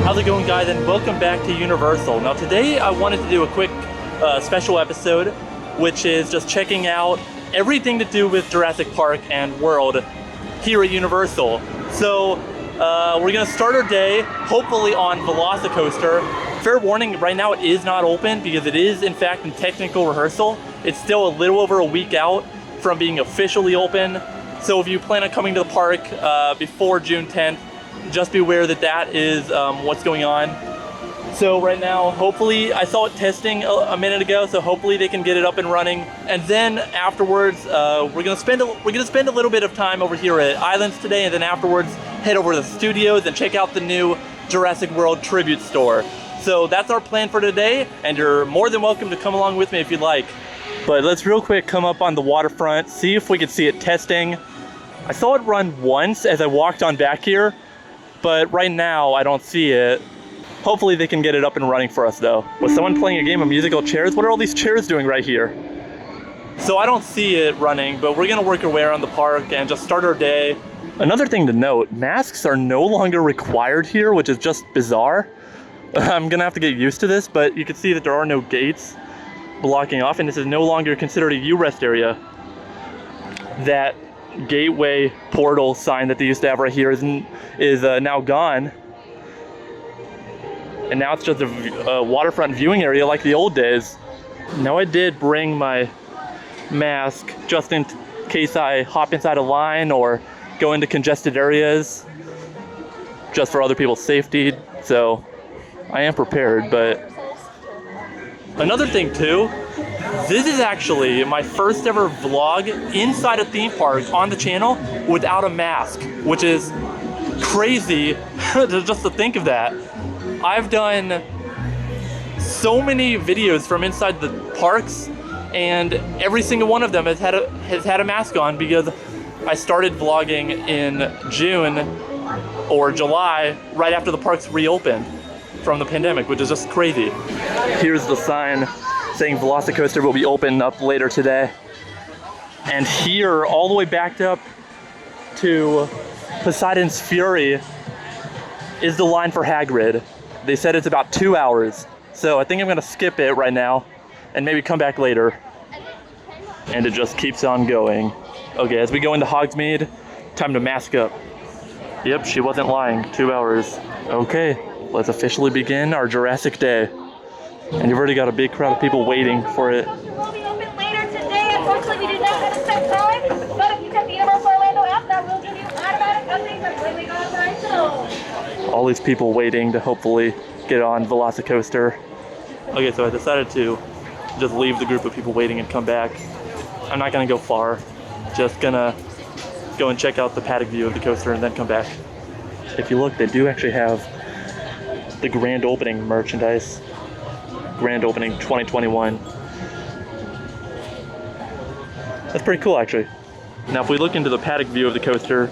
How's it going, guys, and welcome back to Universal. Now today I wanted to do a quick special episode, which is just checking out everything to do with Jurassic Park and World here at Universal. So we're gonna start our day hopefully on VelociCoaster. Fair warning, right now it is not open because it is in fact in technical rehearsal. It's still a little over a week out from being officially open. So if you plan on coming to the park before June 10th, just be aware that that is what's going on. So right now, hopefully, I saw it testing a minute ago, so hopefully they can get it up and running. And then afterwards, we're gonna spend a little bit of time over here at Islands today, and then afterwards head over to the studios and check out the new Jurassic World Tribute Store. So that's our plan for today, and you're more than welcome to come along with me if you'd like. But let's real quick come up on the waterfront, see if we can see it testing. I saw it run once as I walked on back here, but right now I don't see it. Hopefully they can get it up and running for us though. Was someone playing a game of musical chairs? What are all these chairs doing right here? So I don't see it running, but we're gonna work our way around the park and just start our day. Another thing to note, masks are no longer required here, which is just bizarre. I'm gonna have to get used to this, but you can see that there are no gates blocking off, and this is no longer considered a U-Rest area. That gateway portal sign that they used to have right here is now gone, and now it's just a waterfront viewing area like the old days. Now I did bring my mask just in case I hop inside a line or go into congested areas, just for other people's safety, so I am prepared. But another thing too, this is actually my first ever vlog inside a theme park on the channel without a mask, which is crazy just to think of that. I've done so many videos from inside the parks, and every single one of them has had a mask on because I started vlogging in June or July right after the parks reopened from the pandemic, which is just crazy. Here's the sign saying VelociCoaster will be open up later today. And here, all the way backed up to Poseidon's Fury, is the line for Hagrid. They said it's about 2 hours, so I think I'm gonna skip it right now and maybe come back later. And it just keeps on going. Okay, as we go into Hogsmeade, time to mask up. Yep, she wasn't lying, 2 hours. Okay, let's officially begin our Jurassic Day. And you've already got a big crowd of people waiting for it. We'll be open later today. Unfortunately, we did not have a set time, but if you check the Universal Orlando app, that will give you automatic updates when we go outside. So all these people waiting to hopefully get on VelociCoaster. Okay, so I decided to just leave the group of people waiting and come back. I'm not gonna go far, just gonna go and check out the paddock view of the coaster and then come back. If you look, they do actually have the grand opening merchandise. Grand opening 2021. That's pretty cool, actually. Now, if we look into the paddock view of the coaster,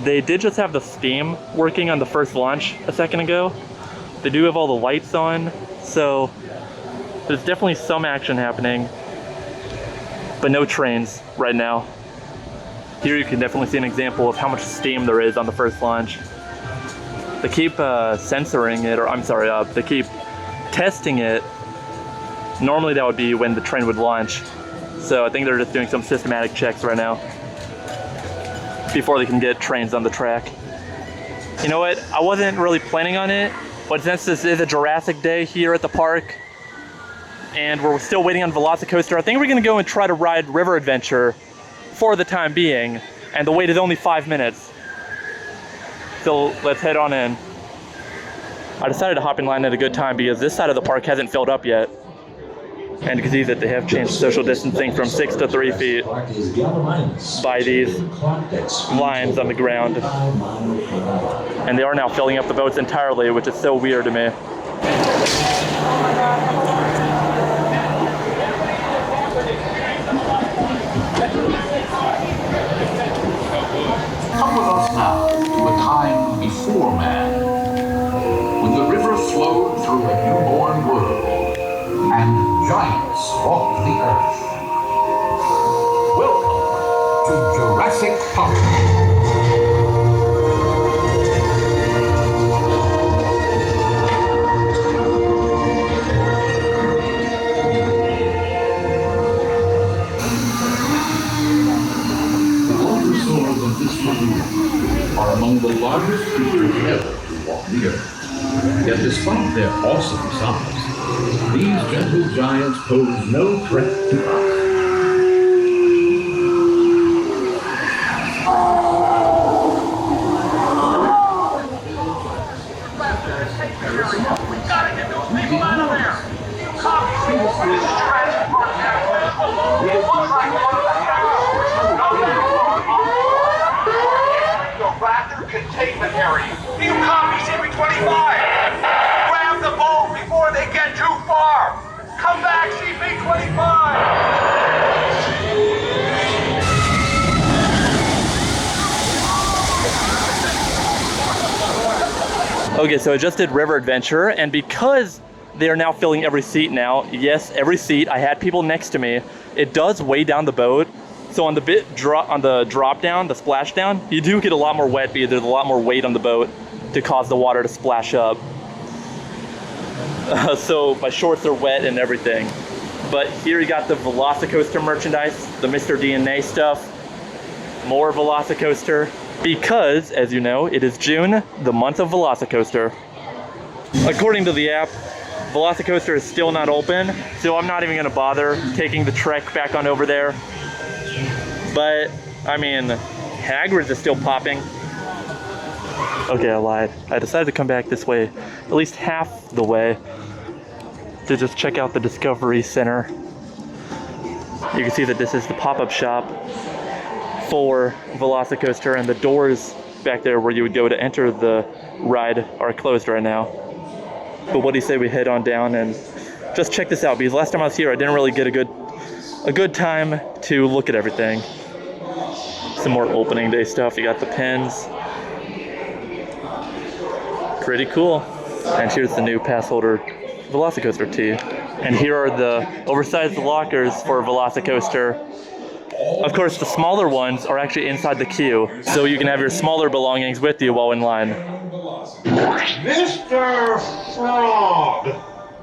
they did just have the steam working on the first launch a second ago. They do have all the lights on, so there's definitely some action happening, but no trains right now. Here you can definitely see an example of how much steam there is on the first launch. They keep censoring it, or I'm sorry, they keep testing it. Normally that would be when the train would launch. So I think they're just doing some systematic checks right now before they can get trains on the track. You know what? I wasn't really planning on it, but since this is a Jurassic Day here at the park and we're still waiting on VelociCoaster, I think we're gonna go and try to ride River Adventure for the time being, and the wait is only 5 minutes. So let's head on in. I decided to hop in line at a good time because this side of the park hasn't filled up yet. And you can see that they have changed social distancing from 6 to 3 feet by these lines on the ground. And they are now filling up the boats entirely, which is so weird to me. Come with us now to a time before man, when the river flowed through a newborn world and giants walked the earth. Welcome to Jurassic Park. Are among the largest creatures ever to walk the earth. Yet despite their awesome size, these gentle giants pose no threat to us. Gotta get those people out of there! Copy, this is Jurassic World Raptor containment area. You copy CP-25! Grab the boat before they get too far! Come back, CP-25! Okay, so I just did River Adventure, and because they are now filling every seat now, yes, every seat, I had people next to me, it does weigh down the boat. So on the drop down, the splash down, you do get a lot more wet because there's a lot more weight on the boat to cause the water to splash up. So my shorts are wet and everything. But here you got the VelociCoaster merchandise, the Mr. DNA stuff, more VelociCoaster. Because, as you know, it is June, the month of VelociCoaster. According to the app, VelociCoaster is still not open, so I'm not even gonna bother taking the trek back on over there. But, I mean, Hagrid's is still popping. Okay, I lied. I decided to come back this way, at least half the way, to just check out the Discovery Center. You can see that this is the pop-up shop for VelociCoaster, and the doors back there where you would go to enter the ride are closed right now. But what do you say we head on down and just check this out, because last time I was here I didn't really get a good time to look at everything. Some more opening day stuff. You got the pins. Pretty cool. And here's the new pass holder VelociCoaster tee. And here are the oversized lockers for VelociCoaster. Of course, the smaller ones are actually inside the queue, so you can have your smaller belongings with you while in line. Mr. Frog!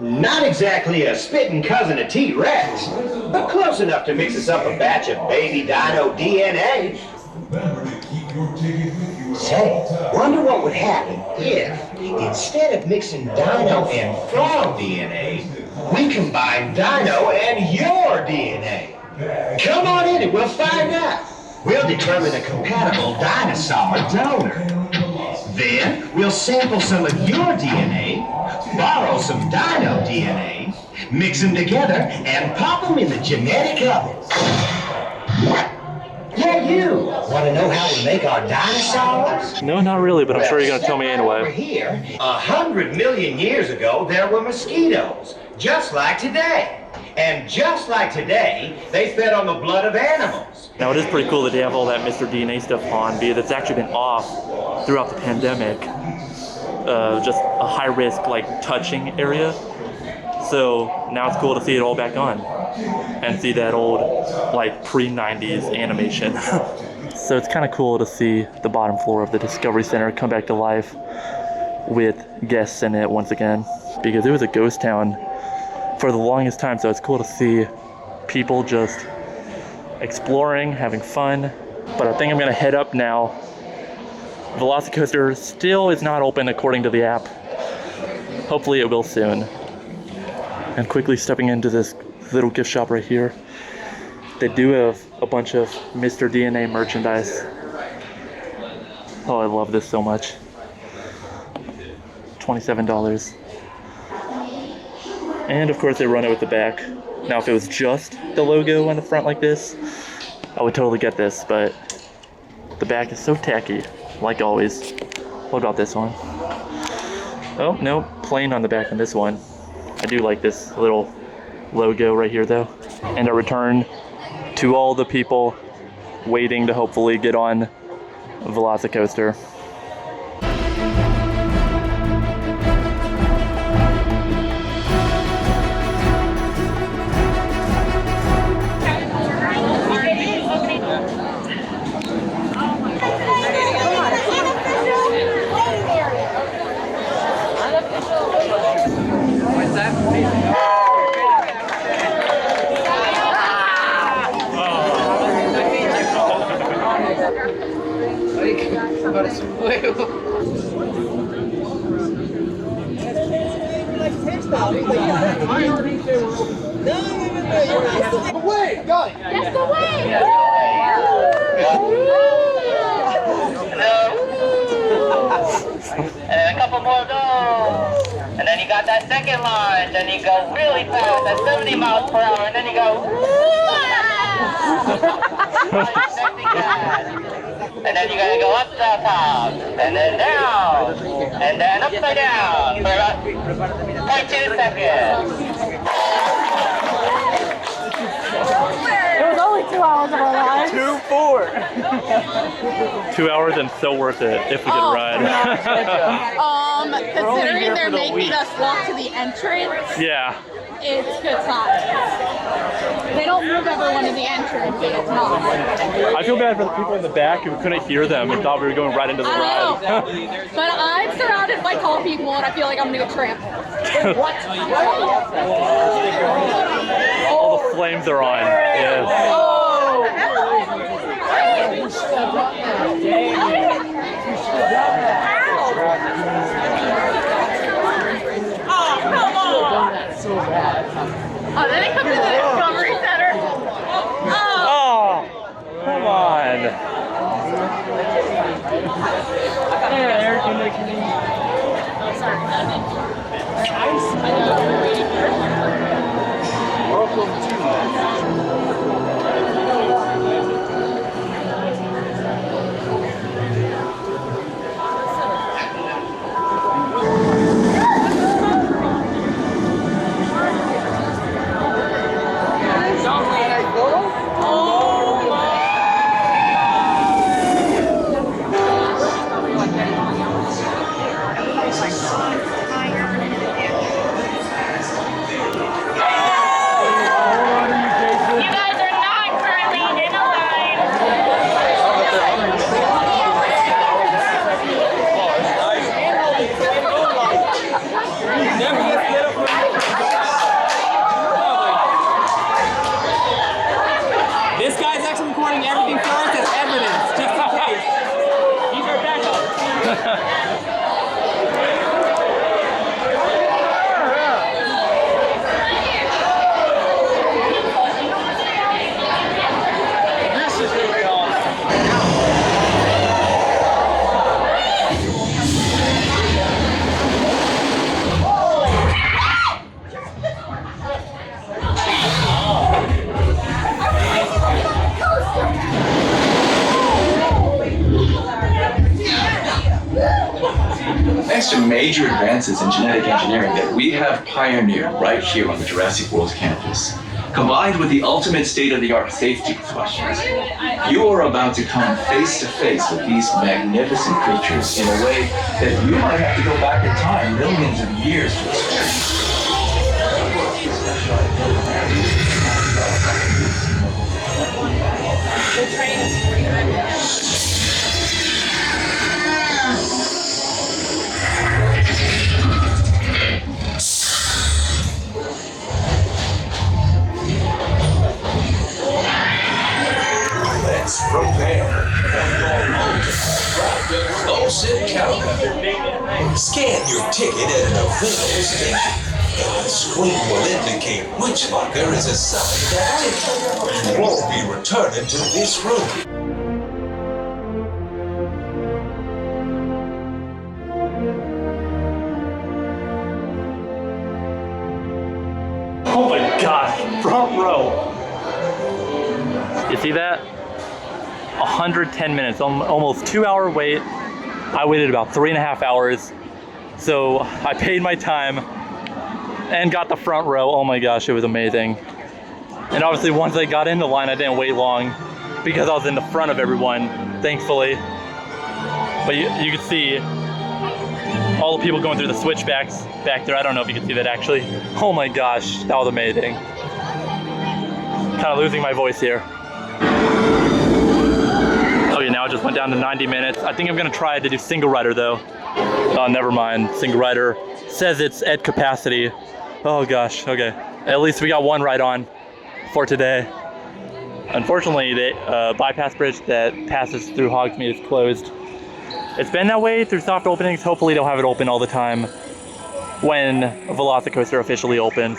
Not exactly a spitting cousin of T-Rex, but close enough to mix us up a batch of baby dino DNA. Say, wonder what would happen if, instead of mixing dino and frog DNA, we combine dino and your DNA. Come on in and we'll find out. We'll determine a compatible dinosaur donor. Then we'll sample some of your DNA, borrow some dino DNA, mix them together, and pop them in the genetic oven. Yeah, you want to know how we make our dinosaurs? No, not really, but I'm sure you're going to tell me Over anyway. here, 100 million years ago, there were mosquitoes, just like today. And just like today, they fed on the blood of animals. Now, it is pretty cool that they have all that Mr. DNA stuff on, because it's actually been off throughout the pandemic. Just a high-risk, like, touching area. So now it's cool to see it all back on and see that old, like, pre-90s animation. So it's kind of cool to see the bottom floor of the Discovery Center come back to life with guests in it once again, because it was a ghost town for the longest time. So it's cool to see people just exploring, having fun. But I think I'm gonna head up now. VelociCoaster still is not open according to the app. Hopefully it will soon. And quickly stepping into this little gift shop right here. They do have a bunch of Mr. DNA merchandise. Oh, I love this so much. $27. And of course they run it with the back Now, if it was just the logo on the front like this, I would totally get this, but the back is so tacky, like always. What about this one? Oh, no, plain on the back on this one. I do like this little logo right here, though. And a return to all the people waiting to hopefully get on VelociCoaster. And a couple more of those. And then you got that second launch, and you go really fast at 70 miles per hour, and then you go, and then you're gonna go up to the top, and then down, and then upside down for about 0.2 seconds. It was only 2 hours of our lives. 2 hours and so worth it if we get a ride. Considering they're making us walk to the entrance, Yeah. it's good times. They don't move everyone in the entrance, but it's not. I feel bad for the people in the back who couldn't hear them and thought we were going right into the I ride. know. But I'm surrounded by tall people and I feel like I'm gonna get trampled. What? All the flames are on. Yes. Oh, then they come to the Discovery Center. Oh, come on. Thanks to major advances in genetic engineering that we have pioneered right here on the Jurassic World campus, combined with the ultimate state-of-the-art safety precautions, you are about to come face to face with these magnificent creatures in a way that you might have to go back in time millions of years to experience. Prepare for your Raptor Encounter. Scan your ticket at an available station, and the screen will indicate which locker is assigned that ticket. You won't be returning to this room. Oh my gosh, from You see that? 110 minutes, almost 2-hour wait. I waited about 3.5 hours. So I paid my time and got the front row. Oh my gosh, it was amazing. And obviously once I got in the line, I didn't wait long because I was in the front of everyone, thankfully. But you can see all the people going through the switchbacks back there. I don't know if you can see that actually. Oh my gosh, that was amazing. Kind of losing my voice here. Okay, now it just went down to 90 minutes. I think I'm gonna try to do single rider though. Oh, never mind, single rider says it's at capacity. Oh gosh, okay. At least we got one ride on for today. Unfortunately, the bypass bridge that passes through Hogsmeade is closed. It's been that way through soft openings. Hopefully they'll have it open all the time when VelociCoaster officially opens.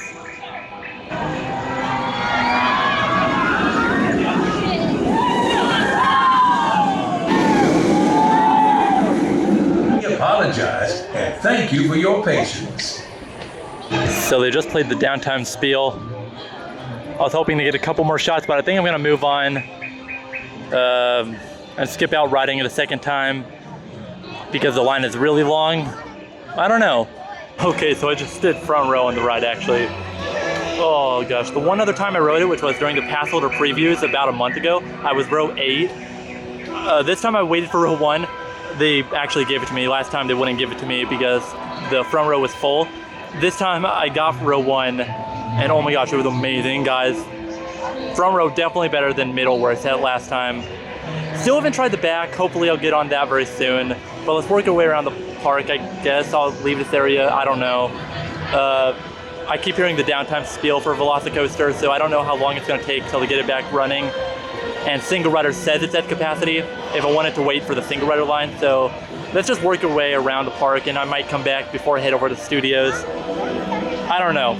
We apologize and thank you for your patience. So they just played the downtime spiel. I was hoping to get a couple more shots, but I think I'm gonna move on and skip out riding it a second time because the line is really long. I don't know. Okay, so I just did front row on the ride actually. Oh gosh, the one other time I rode it, which was during the pass holder previews about a month ago, I was row 8. This time I waited for row 1. They actually gave it to me. Last time they wouldn't give it to me because the front row was full. This time I got row 1 and oh my gosh, it was amazing, guys. Front row definitely better than middle where I sat last time. Still haven't tried the back. Hopefully I'll get on that very soon. But let's work our way around the park. I guess I'll leave this area. I don't know. I keep hearing the downtime spiel for VelociCoaster, so I don't know how long it's going to take till they get it back running. And single rider says it's at capacity if I wanted to wait for the single rider line. So let's just work our way around the park, and I might come back before I head over to the studios. I don't know.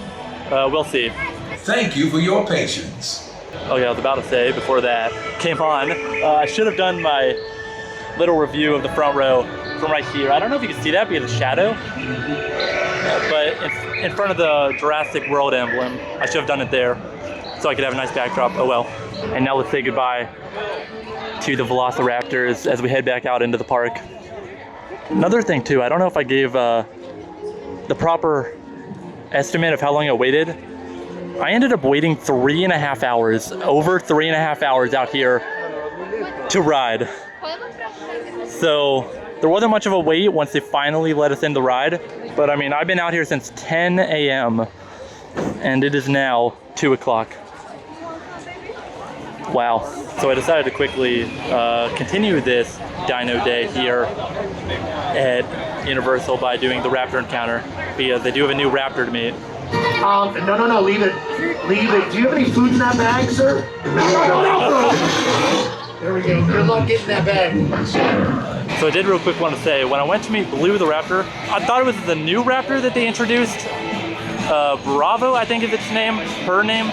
We'll see. Thank you for your patience. Oh yeah, I was about to say before that came on, I should have done my little review of the front row from right here. I don't know if you can see that because of the shadow, but it's in front of the Jurassic World emblem. I should have done it there so I could have a nice backdrop. Oh well. And now let's say goodbye to the Velociraptors as we head back out into the park. Another thing too, I don't know if I gave the proper estimate of how long I waited. I ended up waiting 3.5 hours, over 3.5 hours out here to ride. So there wasn't much of a wait once they finally let us in the ride. But I mean, I've been out here since 10 a.m. and it is now 2 o'clock. Wow. So I decided to quickly continue this Dino day here at Universal by doing the Raptor Encounter because they do have a new Raptor to meet. No, leave it. Leave it. Do you have any food in that bag, sir? No. There we go. Good luck getting that bag. So I did real quick want to say, when I went to meet Blue the Raptor, I thought it was the new Raptor that they introduced. Bravo, I think is its name, her name.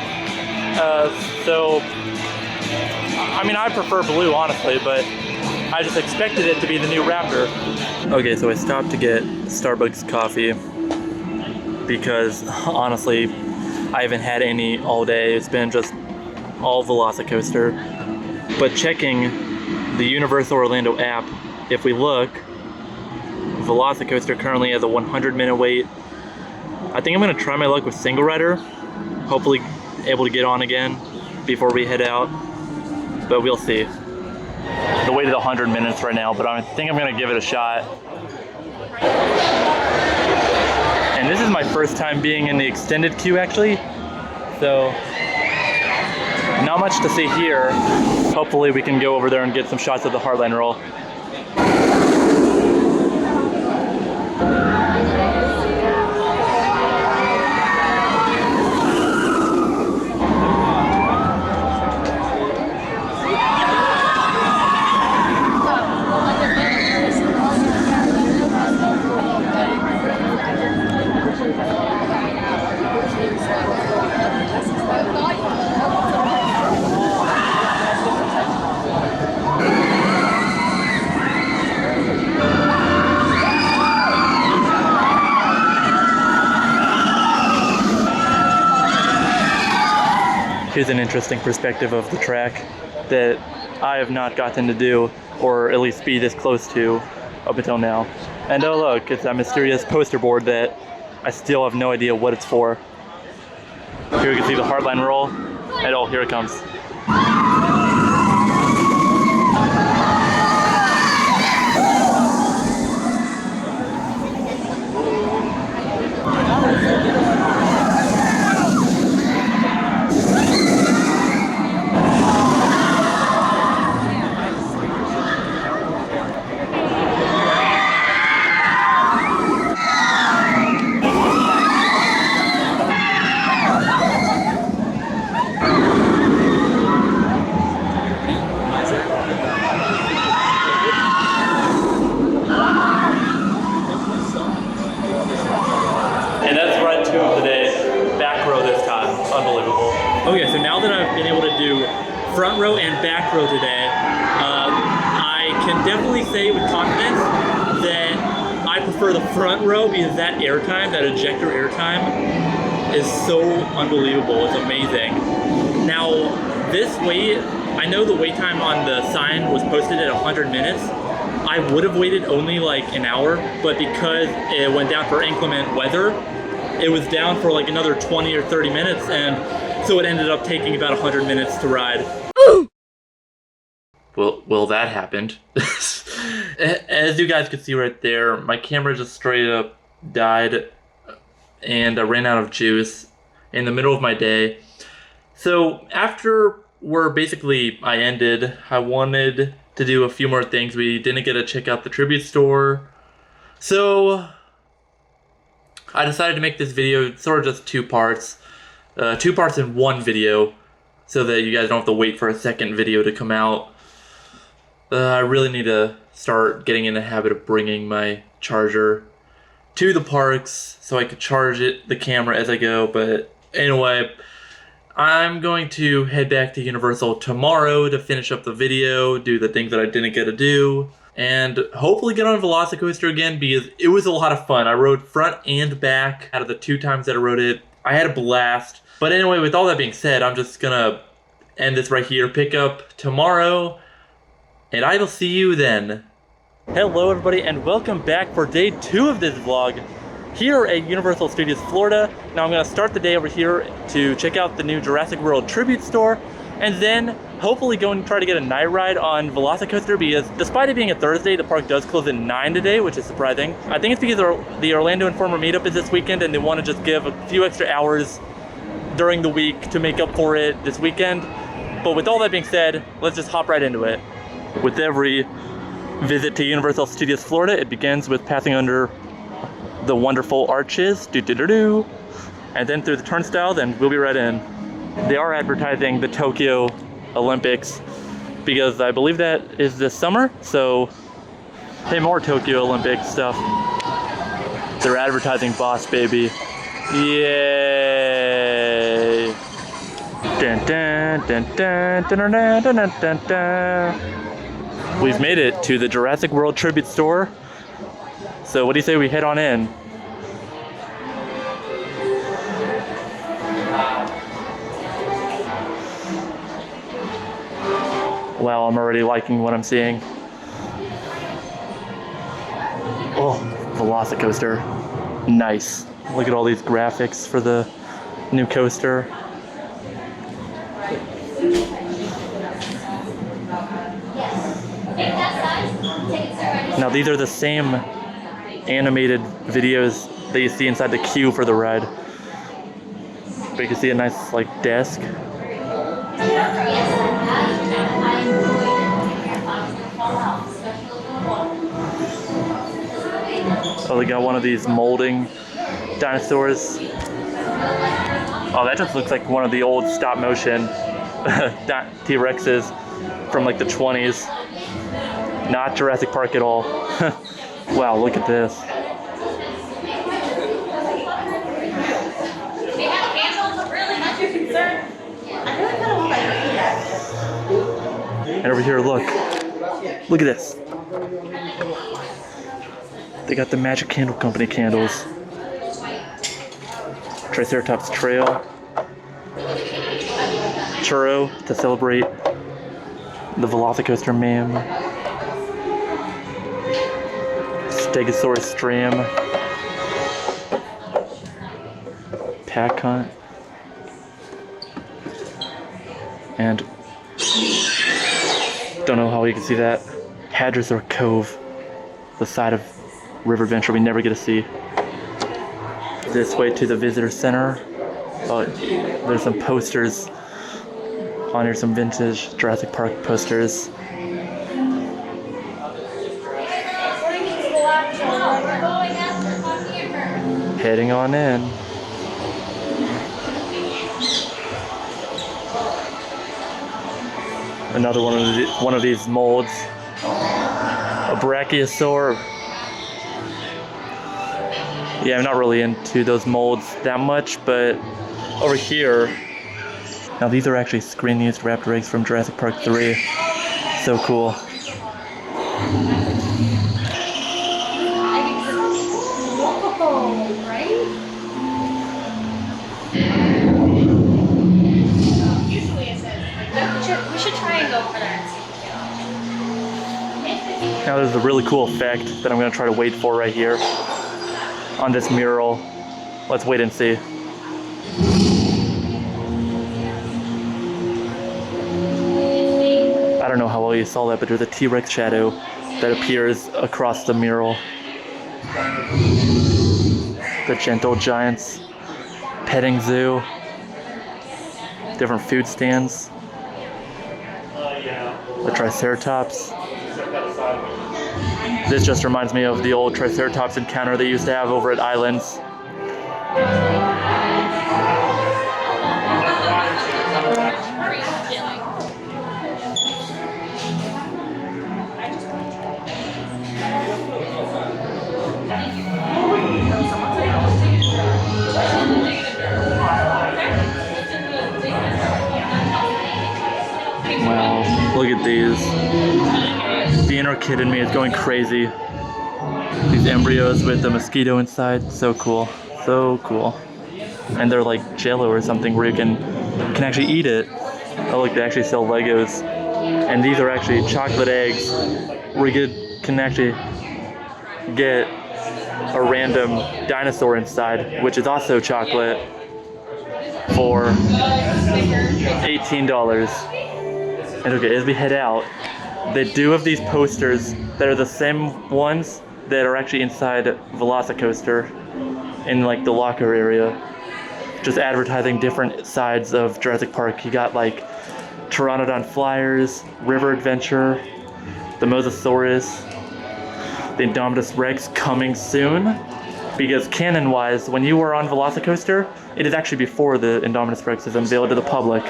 So, I mean, I prefer Blue, honestly, but I just expected it to be the new Raptor. Okay, so I stopped to get Starbucks coffee because, honestly, I haven't had any all day. It's been just all VelociCoaster. But checking the Universal Orlando app, if we look, VelociCoaster currently has a 100-minute wait. I think I'm gonna try my luck with single rider. Hopefully able to get on again before we head out, but we'll see. The wait is 100 minutes right now, but I think I'm gonna give it a shot. And this is my first time being in the extended queue actually, so not much to see here. Hopefully we can go over there and get some shots of the Heartland roll. Here's an interesting perspective of the track. that I have not gotten to do, or at least be this close to up until now. And oh look, it's that mysterious poster board that I still have no idea what it's for. Here we can see the Heartline roll, and oh, here it comes. Okay, so now that I've been able to do front row and back row today, I can definitely say with confidence that I prefer the front row because that airtime, that ejector airtime, is so unbelievable. It's amazing. Now, this wait, I know the wait time on the sign was posted at 100 minutes. I would have waited only like an hour, but because it went down for inclement weather, it was down for like another 20 or 30 minutes, and so it ended up taking about 100 minutes to ride. Well, that happened. As you guys can see right there, my camera just straight up died, and I ran out of juice in the middle of my day. So after I ended, I wanted to do a few more things. We didn't get to check out the tribute store. So I decided to make this video sort of just two parts in one video, so that you guys don't have to wait for a second video to come out. I really need to start getting in the habit of bringing my charger to the parks so I could charge the camera as I go. But anyway, I'm going to head back to Universal tomorrow to finish up the video, do the things that I didn't get to do, and hopefully get on VelociCoaster again because it was a lot of fun. I rode front and back out of the 2 times that I rode it. I had a blast. But anyway, with all that being said, I'm just gonna end this right here, pick up tomorrow, and I will see you then. Hello everybody, and welcome back for day 2 of this vlog here at Universal Studios Florida. Now I'm gonna start the day over here to check out the new Jurassic World Tribute Store, and then hopefully go and try to get a night ride on VelociCoaster, because despite it being a Thursday, the park does close at 9 today, which is surprising. I think it's because the Orlando Informer meetup is this weekend, and they want to just give a few extra hours during the week to make up for it this weekend. But with all that being said, let's just hop right into it. With every visit to Universal Studios Florida, it begins with passing under the wonderful arches, and then through the turnstiles, and we'll be right in. They are advertising the Tokyo Olympics because I believe that is this summer, so hey, more Tokyo Olympic stuff. They're advertising Boss Baby. Yay! Dun, dun, dun, dun, dun, dun, dun, dun, dun, dun. We've made it to the Jurassic World Tribute Store. So what do you say we head on in? Wow, I'm already liking what I'm seeing. Oh, VelociCoaster. Nice. Look at all these graphics for the new coaster. Now these are the same animated videos that you see inside the queue for the ride. But you can see a nice like desk. Oh, they got one of these molding dinosaurs. Oh, that just looks like one of the old stop motion T-Rexes from like the 20s. Not Jurassic Park at all. Wow, look at this. And over here, look. Look at this. They got the Magic Candle Company candles. Triceratops Trail. Churro to celebrate The VelociCoaster meme. Stegosaurus stream. Pack hunt. And don't know how you can see that. Hadrosaur Cove. The side of River Adventure we never get to see. This way to the visitor center. Oh, there's some posters on here, some vintage Jurassic Park posters. Heading on in. Another one of these molds. A brachiosaur. Yeah, I'm not really into those molds that much, but over here, now these are actually screen-used raptor eggs from Jurassic Park 3. So cool. We should try and go for that. Now there's a really cool effect that I'm gonna try to wait for right here on this mural. Let's wait and see. I don't know how well you saw that, but there's a T-Rex shadow that appears across the mural. The gentle giants, petting zoo, different food stands, the Triceratops. This just reminds me of the old Triceratops encounter they used to have over at Islands. Wow, look at these. The inner kid in me is going crazy. These embryos with the mosquito inside, so cool, so cool. And they're like Jello or something where you can actually eat it. Oh look, they actually sell Legos. And these are actually chocolate eggs where you can actually get a random dinosaur inside, which is also chocolate, for $18. And okay, as we head out, they do have these posters that are the same ones that are actually inside VelociCoaster in like the locker area, just advertising different sides of Jurassic Park. You got like Pteranodon Flyers, River Adventure, the Mosasaurus, the Indominus Rex coming soon. Because canon-wise, when you were on VelociCoaster, it is actually before the Indominus Rex is unveiled to the public.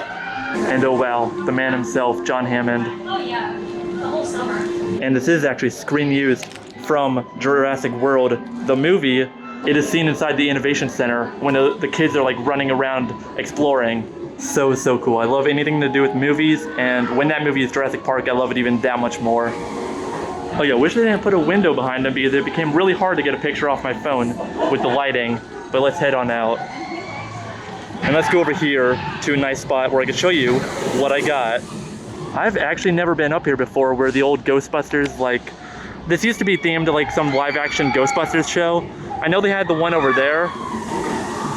And oh wow, the man himself, John Hammond. Oh yeah, the whole summer. And this is actually screen used from Jurassic World, the movie. It is seen inside the Innovation Center when the kids are like running around exploring. So cool. I love anything to do with movies, and when that movie is Jurassic Park, I love it even that much more. Oh yeah, wish they didn't put a window behind them because it became really hard to get a picture off my phone with the lighting. But let's head on out. And let's go over here to a nice spot where I can show you what I got. I've actually never been up here before, where the old Ghostbusters, like, this used to be themed to like some live action Ghostbusters show. I know they had the one over there,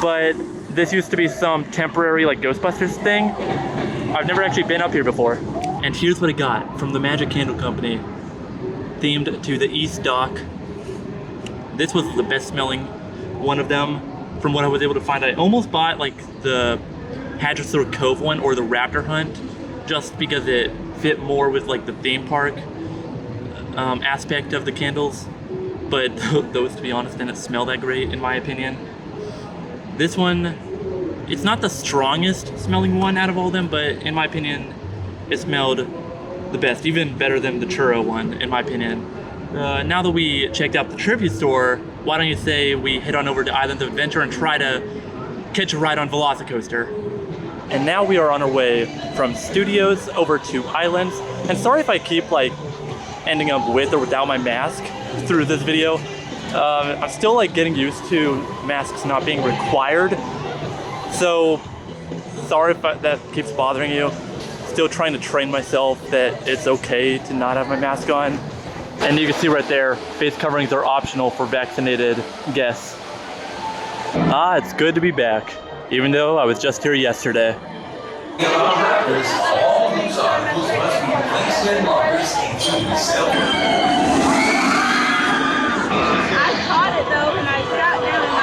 but this used to be some temporary like Ghostbusters thing. I've never actually been up here before. And here's what I got from the Magic Candle Company, themed to the East Dock. This was the best smelling one of them. From what I was able to find, I almost bought like the Hadrosaur Cove one or the Raptor Hunt, just because it fit more with like the theme park aspect of the candles. But those, to be honest, didn't smell that great in my opinion. This one, it's not the strongest smelling one out of all of them, but in my opinion, it smelled the best, even better than the churro one, in my opinion. Now that we checked out the tribute store, why don't you say we head on over to Islands of Adventure and try to catch a ride on VelociCoaster. And now we are on our way from studios over to Islands. And sorry if I keep like ending up with or without my mask through this video. I'm still like getting used to masks not being required. So sorry if that keeps bothering you. still trying to train myself that it's okay to not have my mask on. And you can see right there, face coverings are optional for vaccinated guests. Ah, it's good to be back, even though I was just here yesterday. All these articles must be placed in lockers into silver. I caught it though, and I sat down and my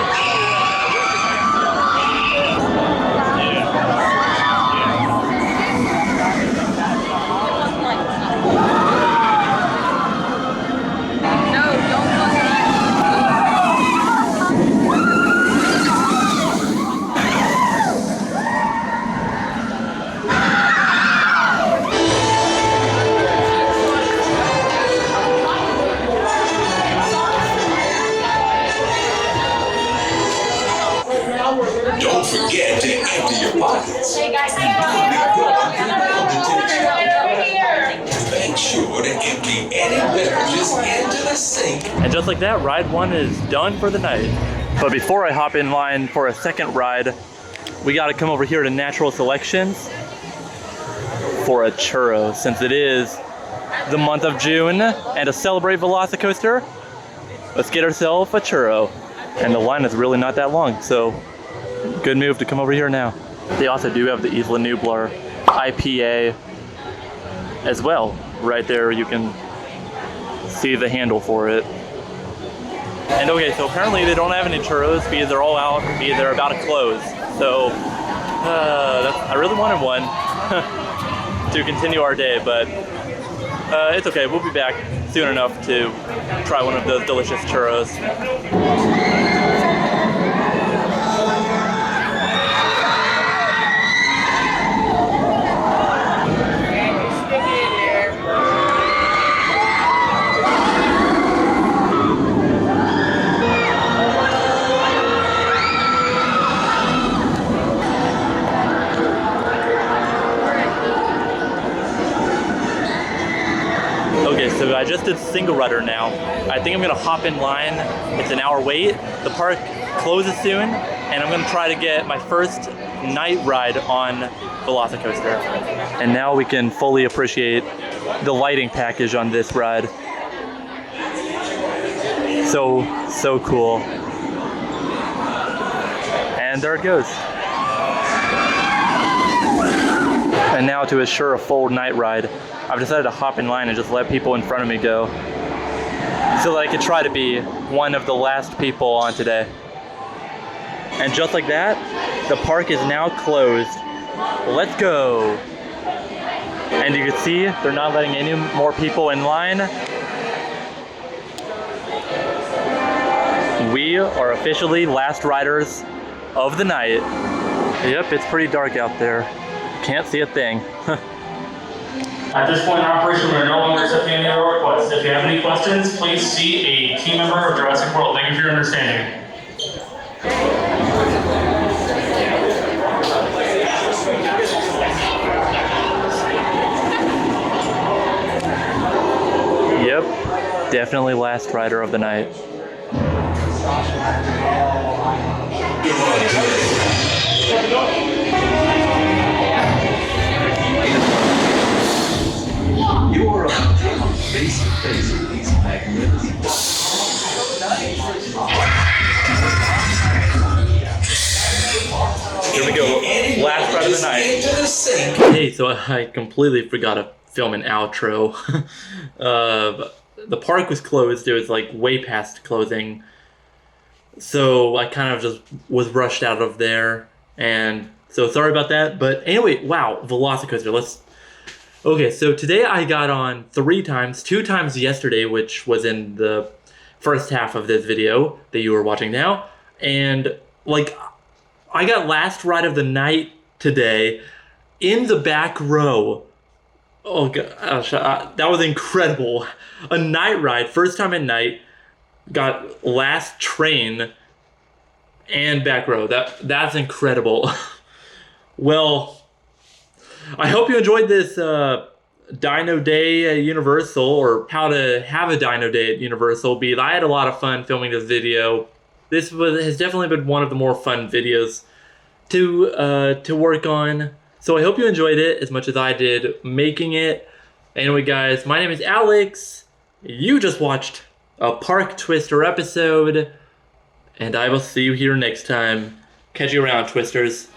Don't forget to empty your pockets. Hey guys, Make sure to empty any beverages into the sink. And just like that, ride 1 is done for the night. But before I hop in line for a second ride, we gotta come over here to Natural Selections for a churro, since it is the month of June, and to celebrate VelociCoaster, let's get ourselves a churro. And the line is really not that long, so good move to come over here now. They also do have the Isla Nublar IPA as well. Right there, you can see the handle for it. And okay, so apparently they don't have any churros, be they're all out, be they're about to close. So I really wanted one to continue our day, but it's okay. We'll be back soon enough to try one of those delicious churros. Okay, so I just did single rudder now. I think I'm gonna hop in line. It's an hour wait. The park closes soon, and I'm gonna try to get my first night ride on VelociCoaster. And now we can fully appreciate the lighting package on this ride. So cool. And there it goes. And now to assure a full night ride, I've decided to hop in line and just let people in front of me go, so that I can try to be one of the last people on today. And just like that, the park is now closed. Let's go. And you can see they're not letting any more people in line. We are officially last riders of the night. Yep, it's pretty dark out there. Can't see a thing. At this point in operation, we are no longer accepting any other requests. If you have any questions, please see a team member of Jurassic World. Thank you for your understanding. Yep, definitely last rider of the night. You are about to come face to face with these magnificent. Here we go, last ride of the night. Hey, so I completely forgot to film an outro. The park was closed, it was like way past closing. So I kind of just was rushed out of there. And so sorry about that. But anyway, wow, VelociCoaster, Okay, so today I got on 3 times, 2 times yesterday, which was in the first half of this video that you are watching now. And like, I got last ride of the night today in the back row. Oh gosh, that was incredible. A night ride, first time at night, got last train and back row. That's incredible. Well, I hope you enjoyed this Dino Day at Universal, or how to have a Dino Day at Universal. I had a lot of fun filming this video. This has definitely been one of the more fun videos to work on. So I hope you enjoyed it as much as I did making it. Anyway, guys, my name is Alex. You just watched a ParkTwister episode, and I will see you here next time. Catch you around, Twisters.